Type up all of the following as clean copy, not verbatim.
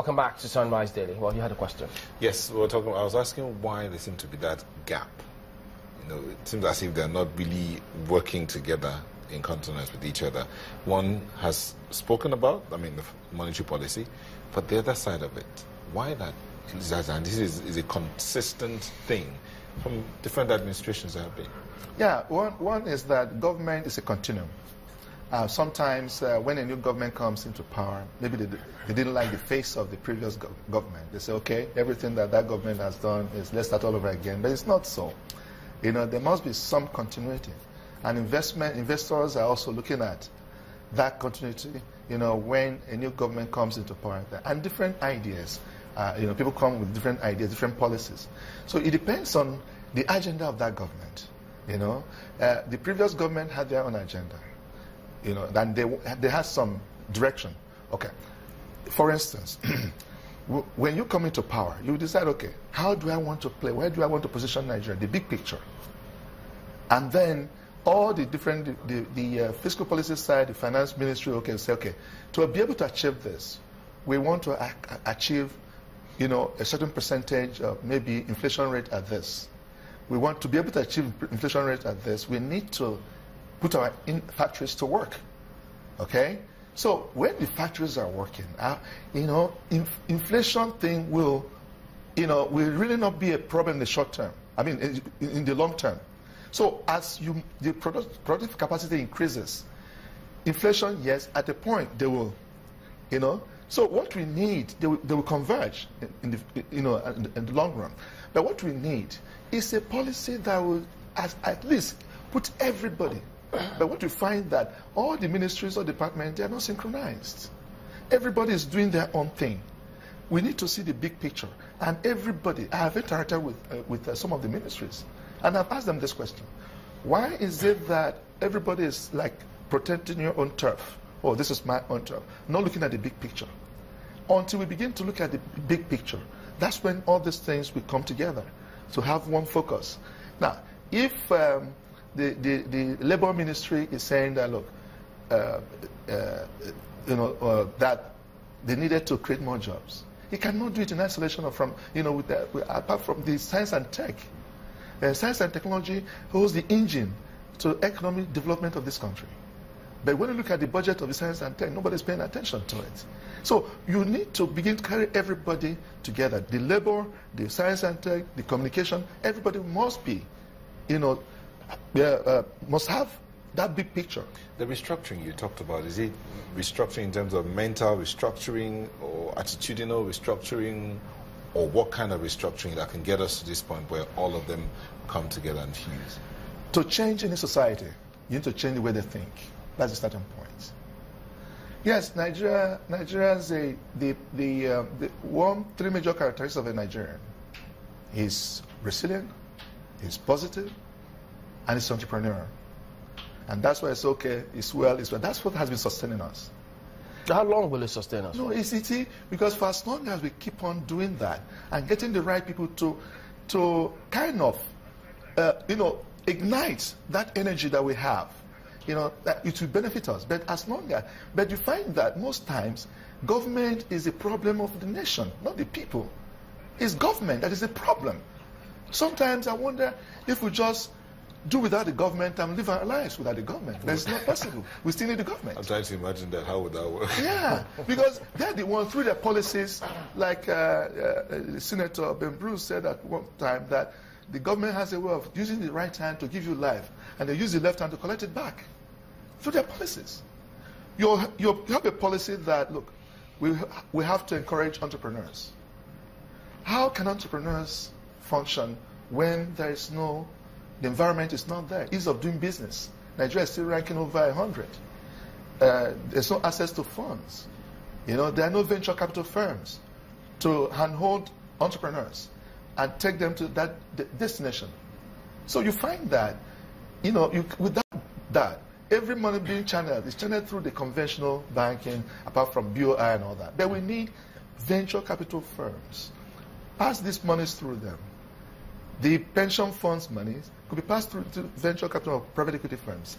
Welcome back to Sunrise Daily. Well, you had a question. Yes, I was asking why there seems to be that gap. You know, it seems as if they're not really working together in consonance with each other. One has spoken about, the monetary policy, but the other side of it, why that? And this is a consistent thing from different administrations that have been. Yeah, one is that government is a continuum. Sometimes when a new government comes into power, maybe they didn't like the face of the previous government. They say, okay, everything that government has done is let's start all over again. But it's not so. You know, there must be some continuity. And investors are also looking at that continuity, you know, when a new government comes into power. And different ideas. You know, people come with different ideas, different policies. So it depends on the agenda of that government. You know, the previous government had their own agenda. You know, then they had some direction. Okay. For instance, when you come into power, you decide, okay, how do I want to play? Where do I want to position Nigeria? The big picture. And then all the different, the fiscal policy side, the finance ministry, okay, say, okay, to be able to achieve this, we want to achieve, you know, a certain percentage of maybe inflation rate at this. We want to be able to achieve inflation rate at this. We need to put our factories to work, okay? So when the factories are working, you know, inflation thing will will really not be a problem in the short term. I mean, in the long term. So as the productive capacity increases, inflation, yes, at a point they will, you know. So what we need, they will converge in the long run. But what we need is a policy that will at least put everybody. But what we find that all the ministries or departments, they are not synchronized. Everybody is doing their own thing. We need to see the big picture. And everybody, I have interacted with some of the ministries, and I've asked them this question. Why is it that everybody is like protecting your own turf? Oh, this is my own turf. Not looking at the big picture. Until we begin to look at the big picture, that's when all these things will come together to have one focus. Now, if the labor ministry is saying that, look, that they needed to create more jobs. You cannot do it in isolation or from, apart from the science and tech. Science and technology holds the engine to economic development of this country. But when you look at the budget of the science and tech, nobody's paying attention to it. So you need to begin to carry everybody together. The labor, the science and tech, the communication, everybody must be, must have that big picture. The restructuring you talked about, is it restructuring in terms of mental restructuring or attitudinal restructuring, or what kind of restructuring that can get us to this point where all of them come together and fuse? To change any society, you need to change the way they think. That's the starting point. Yes, Nigeria's three major characteristics of a Nigerian. He's resilient, he's positive, and he's entrepreneurial. And that's why it's okay, it's well. That's what has been sustaining us. How long will it sustain us? No, it's easy, because for as long as we keep on doing that and getting the right people to kind of, ignite that energy that we have, that it will benefit us. But but you find that most times government is a problem of the nation, not the people. It's government that is the problem. Sometimes I wonder if we just do without the government and live our lives without the government. That's not possible. We still need the government. I'm trying to imagine that. How would that work? Yeah, because they're the ones through their policies, like Senator Ben Bruce said at one time, that the government has a way of using the right hand to give you life, and they use the left hand to collect it back through their policies. You have a policy that, look, we have to encourage entrepreneurs. How can entrepreneurs function when there is no, the environment is not there? Ease of doing business. Nigeria is still ranking over 100. There's no access to funds. There are no venture capital firms to handhold entrepreneurs and take them to that destination. So you find that, without that, every money being channeled is channeled through the conventional banking, apart from BOI and all that. But we need venture capital firms. Pass these monies through them. The pension funds monies could be passed through to venture capital or private equity firms.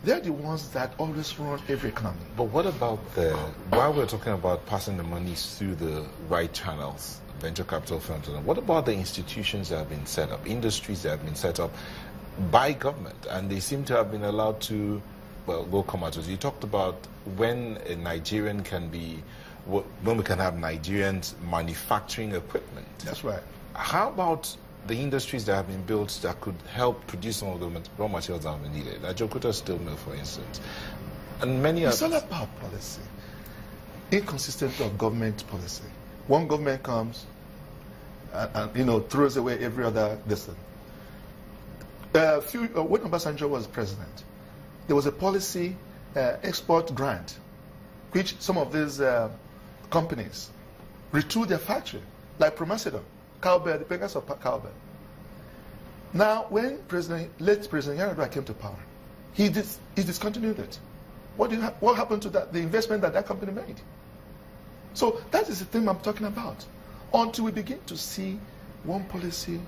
They're the ones that always run every economy. But what about while we're talking about passing the money through the right channels, venture capital firms, what about the institutions that have been set up, industries that have been set up by government, and they seem to have been allowed to, well, go comatose? You talked about when a Nigerian can be, when we can have Nigerians manufacturing equipment. That's right. How about the industries that have been built that could help produce some of the raw materials that are needed, like Jokuta Steel Mill, for instance, and many others? It's all about policy. Inconsistency of government policy. One government comes and throws away every other lesson. When Obasanjo was president, there was a policy export grant, which some of these companies retooled their factory, like Promacedown, Cowbell, the makers of Cowbell. Now, when late President Yar'Adua came to power, he discontinued it. What happened to the investment that company made? So that is the thing I'm talking about. Until we begin to see one policy,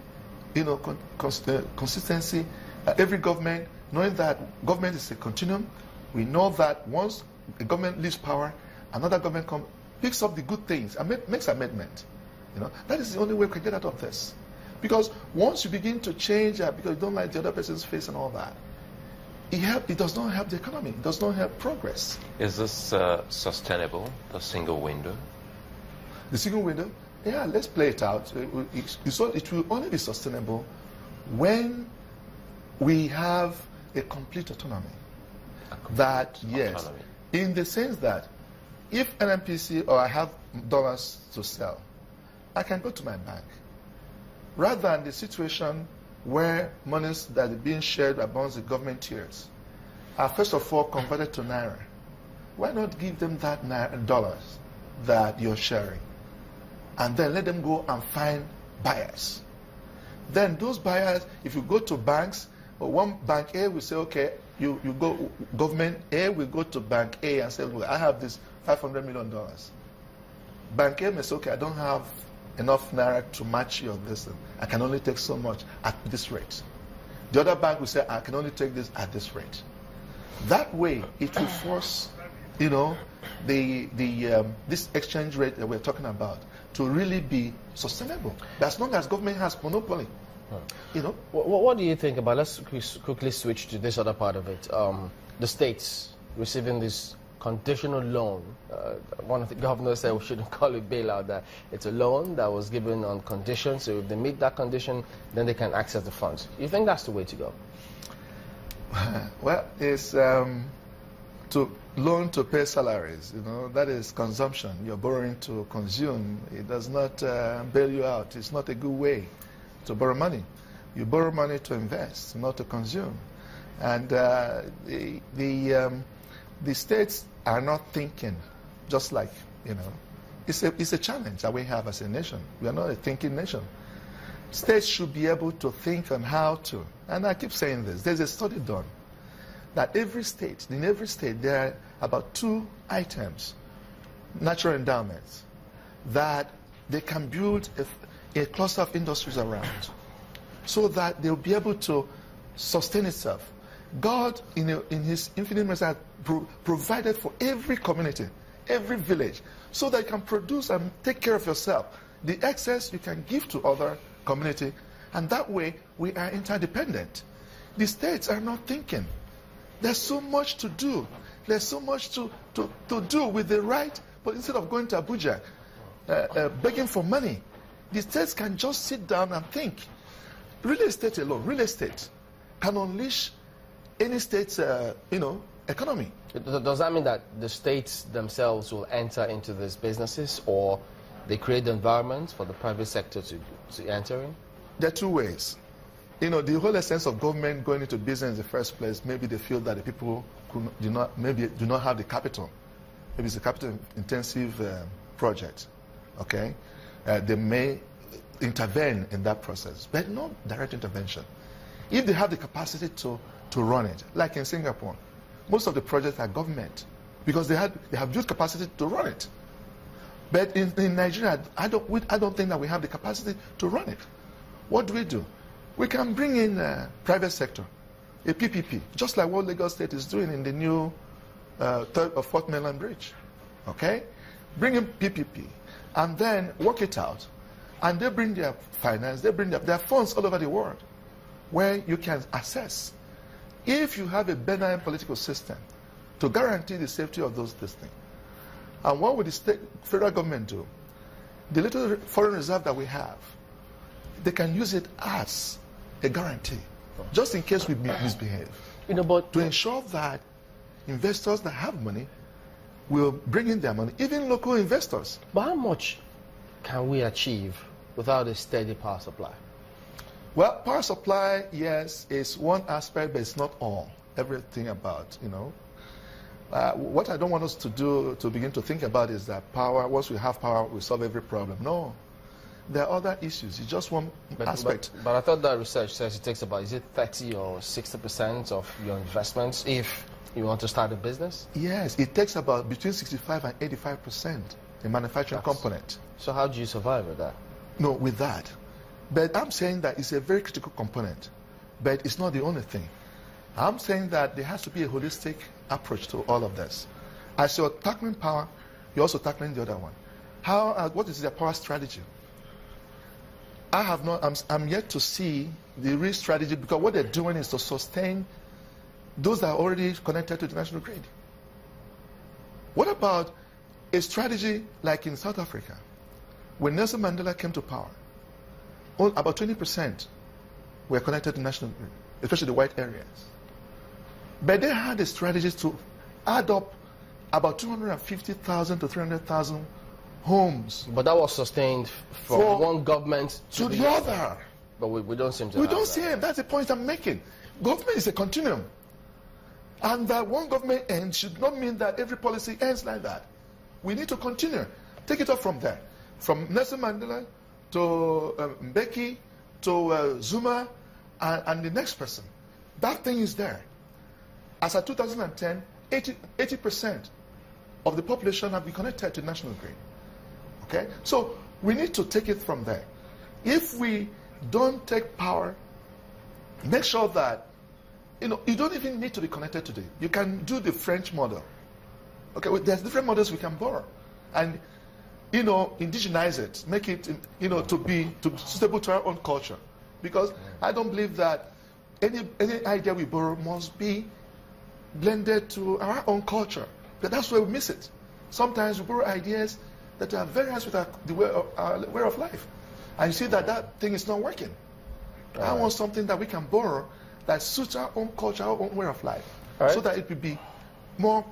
consistency, every government, knowing that government is a continuum, we know that once a government leaves power, another government picks up the good things and makes amendment. That is the only way we can get out of this. Because once you begin to change because you don't like the other person's face and all that, it does not help the economy. It does not help progress. Is this sustainable, the single window? The single window? Yeah, let's play it out. It will only be sustainable when we have a complete autonomy. Yes, in the sense that if NNPC or I have dollars to sell, I can go to my bank. Rather than the situation where monies that are being shared amongst the government tiers are first of all converted to Naira. Why not give them that dollars that you're sharing? And then let them go and find buyers. Then those buyers, if you go to banks, or one bank A will say, okay, you go, government A will go to bank A and say, look, I have this $500 million. Bank A may say, okay, I don't have enough Naira to match your this. I can only take so much at this rate. The other bank will say, I can only take this at this rate. That way, it will force, this exchange rate that we're talking about to really be sustainable. As long as government has monopoly. What do you think about, let's quickly switch to this other part of it, the states receiving this conditional loan. One of the governors said we shouldn't call it bailout, that it's a loan that was given on condition, so if they meet that condition, then they can access the funds. You think that's the way to go? Well, it's to loan to pay salaries. That is consumption. You're borrowing to consume. It does not bail you out. It's not a good way to borrow money. You borrow money to invest, not to consume. And the states are not thinking just like, it's a challenge that we have as a nation. We are not a thinking nation. States should be able to think on how to, and I keep saying this, there's a study done that in every state, there are about 2 items, natural endowments, that they can build a cluster of industries around so that they'll be able to sustain itself. God, in his infinite mercy, has provided for every community, every village, so that you can produce and take care of yourself. The excess you can give to other community, and that way we are interdependent. The states are not thinking. There's so much to do. There's so much to do with the right, but instead of going to Abuja, begging for money, the states can just sit down and think. Real estate alone, real estate can unleash any state's, economy. Does that mean that the states themselves will enter into these businesses, or they create the environment for the private sector to enter in? There are 2 ways. The whole essence of government going into business in the first place, maybe they feel that the people do not have the capital. Maybe it's a capital-intensive project. Okay, they may intervene in that process, but not direct intervention. If they have the capacity to run it, like in Singapore, most of the projects are government because they have built capacity to run it. But in Nigeria, I don't think that we have the capacity to run it. What do? We can bring in private sector a PPP, just like what Lagos State is doing in the new third or fourth mainland bridge. Okay? Bring in PPP and then work it out. And they bring their finance, they bring their funds all over the world where you can assess. If you have a benign political system to guarantee the safety of those things, and what would the federal government do? The little foreign reserve that we have, they can use it as a guarantee, just in case we misbehave. But to ensure that investors that have money will bring in their money, even local investors. But how much can we achieve without a steady power supply? Well, power supply, yes, is one aspect, but it's not all. Everything about, what I don't want us to do, to begin to think about is that power, once we have power, we solve every problem. No. There are other issues. It's just one aspect. But I thought that research says it takes about, is it 30 or 60% of your investments if you want to start a business? Yes, it takes about between 65 and 85% in manufacturing component. So how do you survive with that? No, with that. But I'm saying that it's a very critical component, but it's not the only thing. I'm saying that there has to be a holistic approach to all of this. As you're tackling power, you're also tackling the other one. What is their power strategy? I'm yet to see the real strategy, because what they're doing is to sustain those that are already connected to the national grid. What about a strategy like in South Africa? When Nelson Mandela came to power, about 20% were connected to the national grid, especially the white areas. But they had a strategy to add up about 250,000 to 300,000 homes. But that was sustained from one government to the other. But we don't seem to We don't see it. That's the point I'm making. Government is a continuum. And that one government ends should not mean that every policy ends like that. We need to continue. Take it up from there. From Nelson Mandela to Mbeki to Zuma and the next person. That thing is there. As of 2010, 80% of the population have been connected to national grid. Okay? So we need to take it from there. If we don't take power, make sure that you don't even need to be connected today. You can do the French model. Okay, well, there's different models we can borrow. And indigenize it, make it to be suitable to our own culture. Because I don't believe that any idea we borrow must be blended to our own culture. But that's where we miss it. Sometimes we borrow ideas that are various with our way of life. And you see that thing is not working. I want something that we can borrow that suits our own culture, our own way of life. So that it will be more,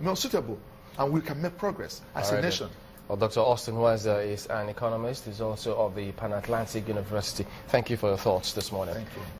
more suitable. And we can make progress as a nation. Well, Dr. Austin Nweze is an economist. He's also of the Pan-Atlantic University. Thank you for your thoughts this morning. Thank you.